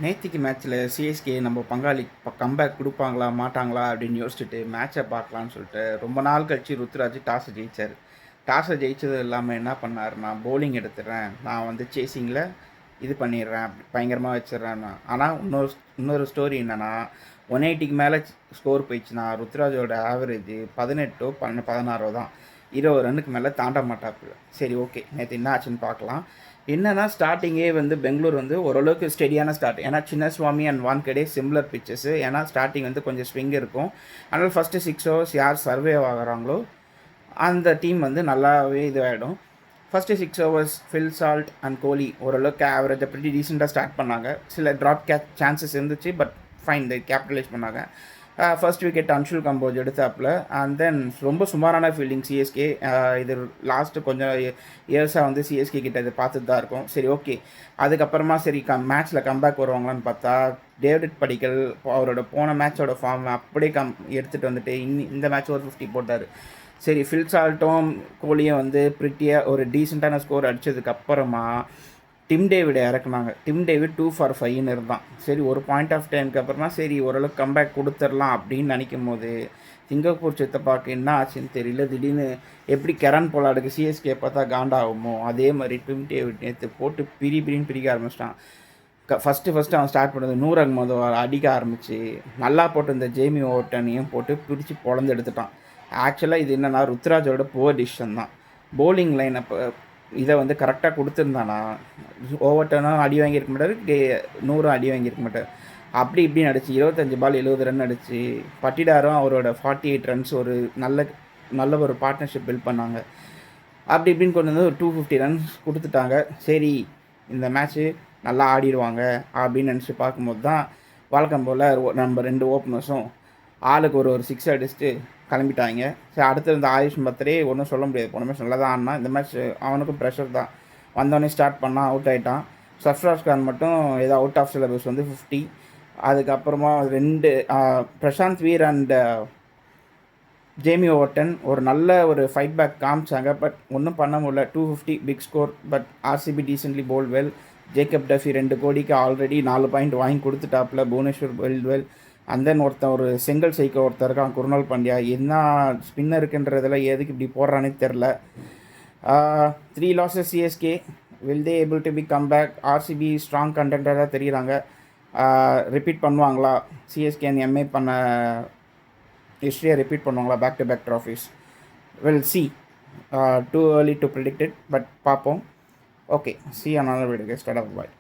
நேத்திக்கு மேட்ச்சில் சிஎஸ்கே நம்ம பங்காளி கம்பேக் கொடுப்பாங்களா மாட்டாங்களா அப்படின்னு யோசிச்சுட்டு மேட்சை பார்க்கலான்னு சொல்லிட்டு ரொம்ப நாள் கழிச்சு ருத்ராஜ் டாஸை ஜெயிச்சார். டாஸை ஜெயிச்சது இல்லாமல் என்ன பண்ணார், நான் பவுலிங் எடுத்துடுறேன், நான் வந்து சேசிங்கில் இது பண்ணிடுறேன், பயங்கரமாக வச்சிடுறேன். ஆனால் இன்னொரு ஸ்டோரி என்னென்னா, 180க்கு மேலே ஸ்கோர் போயிடுச்சுன்னா ருத்ராஜோட ஆவரேஜ் 18 16 தான். 20 ரன்னுக்கு மேலே தாண்ட மாட்டாப்புல. சரி, ஓகே, நேற்று என்ன ஆச்சுன்னு பார்க்கலாம். என்னன்னா ஸ்டார்டிங்கே வந்து பெங்களூர் வந்து ஓரளவுக்கு ஸ்டெடியான ஸ்டார்ட். ஏன்னா Chinnaswamy and Wankhede similar pitches. ஏன்னா ஸ்டார்டிங் வந்து கொஞ்சம் ஸ்விங் இருக்கும். அதனால் ஃபஸ்ட்டு 6 ஓவர்ஸ் யார் சர்வே ஆகிறாங்களோ அந்த டீம் வந்து நல்லாவே இதுவாகிடும். First 6 overs Phil Salt and Kohli ஓரளவுக்கு ஆவரேஜ் அப்படி டீசெண்டாக ஸ்டார்ட் பண்ணாங்க. சில ட்ராப் சான்சஸ் இருந்துச்சு, பட் ஃபைன், கேபிட்டலைஸ் பண்ணாங்க. ஃபர்ஸ்ட் விக்கெட் அன்ஷுல் கம்போஜ் எடுத்தாப்புல. அண்ட் தென் ரொம்ப சுமாரான ஃபீல்டிங் சிஎஸ்கே. இது லாஸ்ட்டு கொஞ்சம் இயர்ஸாக வந்து சிஎஸ்கே கிட்ட இதை பார்த்துட்டு தான் இருக்கும். சரி, ஓகே. அதுக்கப்புறமா சரி மேட்ச்சில் கம்பேக் வருவாங்களான்னு பார்த்தா டேவிட் படிக்கல் அவரோட போன மேட்சோட ஃபார்ம் அப்படியே எடுத்துகிட்டு வந்துட்டு இந்த மேட்ச் ஒரு 50 போட்டார். சரி, ஃபில் சால்ட்டும் கோலியும் வந்து ப்ரிட்டியாக ஒரு டீசெண்டான ஸ்கோர் அடித்ததுக்கப்புறமா டிம் டேவிடை இறக்குனாங்க. டிம் டேவிட் 2 for 5ன்னு இருந்தான். சரி, ஒரு பாயிண்ட் ஆஃப் டைமுக்கு அப்புறமா சரி ஓரளவுக்கு கம்பேக் கொடுத்துடலாம் அப்படின்னு நினைக்கும் போது சிங்கப்பூர் சித்தப்பாக்கு என்ன ஆச்சுன்னு தெரியல. திடீர்னு எப்படி கெரன் பொலாடுக்கு சிஎஸ்கே பார்த்தா காண்டாகுமோ அதே மாதிரி டிம் டேவிட் நேற்று போட்டு பிரின்னு பிரிக்க ஆரம்பிச்சிட்டான். ஃபஸ்ட்டு அவன் ஸ்டார்ட் பண்ணது 100 அகமது அடிக்க ஆரம்பித்து நல்லா போட்டு இந்த ஜேமி ஓவர்டனையும் போட்டு பிரித்து பொழந்து எடுத்துட்டான். ஆக்சுவலாக இது என்னென்னா ருத்ராஜோட புவர் டிசிஷன் தான். பவுலிங் லைன் அப்போ இதை வந்து கரெக்டாக கொடுத்துருந்தானா ஓவர்டனும் அடி வாங்கியிருக்க மாட்டார், 100 அடி வாங்கியிருக்க மாட்டார். அப்படி இப்படின்னு அடிச்சு 25 பால் 70 ரன் அடிச்சு பட்டிடாரும் அவரோட 48 ரன்ஸ் ஒரு நல்ல ஒரு பார்ட்னர்ஷிப் பில்ட் பண்ணாங்க. அப்படி இப்படின்னு கொண்டு வந்து ஒரு 250 ரன்ஸ் கொடுத்துட்டாங்க. சரி, இந்த மேட்ச்சு நல்லா ஆடிடுவாங்க அப்படின்னு நினச்சி பார்க்கும்போது தான் வழக்கம் போல் நம்ம 2 ஓப்பனர்ஸும் ஆளுக்கு ஒரு 6 அடிச்சுட்டு கிளம்பிட்டாங்க. சரி, அடுத்து இந்த ஆயுஷ் பத்திரே ஒன்றும் சொல்ல முடியாது. போன மேட்ச் நல்லா தான் ஆடினா. இந்த மேட்ச் அவனுக்கும் ப்ரெஷர் தான். வந்தோடனே ஸ்டார்ட் பண்ணால் அவுட் ஆகிட்டான். சர்ஃப்ராஸ் கான் மட்டும் ஏதோ அவுட் ஆஃப் சிலபஸ் வந்து 50. அதுக்கப்புறமா 2 Prashant Veer and Jamie Overton ஒரு நல்ல ஒரு ஃபைட் பேக் காமிச்சாங்க. பட் ஒன்றும் பண்ண முடியல. 250 big score. But RCB decently bowled well. Jacob Duffy 2 கோடிக்கு ஆல்ரெடி 4 பாயிண்ட் வாங்கி கொடுத்துட்டாப்புல. புவனேஸ்வர் வெல். அண்ட் தென் ஒரு செங்கல் சைக்கோ ஒருத்தர் இருக்கான், குருணால் பாண்டியா. என்ன ஸ்பின்னர் இருக்குன்றதில் எதுக்கு இப்படி போடுறானே தெரில. 3 losses CSK. Will they able to be come back? RCB strong கண்டென்டராக தெரியுறாங்க. ரிப்பீட் பண்ணுவாங்களா சிஎஸ்கேன்னு எம்ஏ பண்ண ஹிஸ்ட்ரியை ரிப்பீட் பண்ணுவாங்களா? Back to back trophies. Will see. Too early to predict it, but பார்ப்போம். Okay, see another video. Start up. Bye.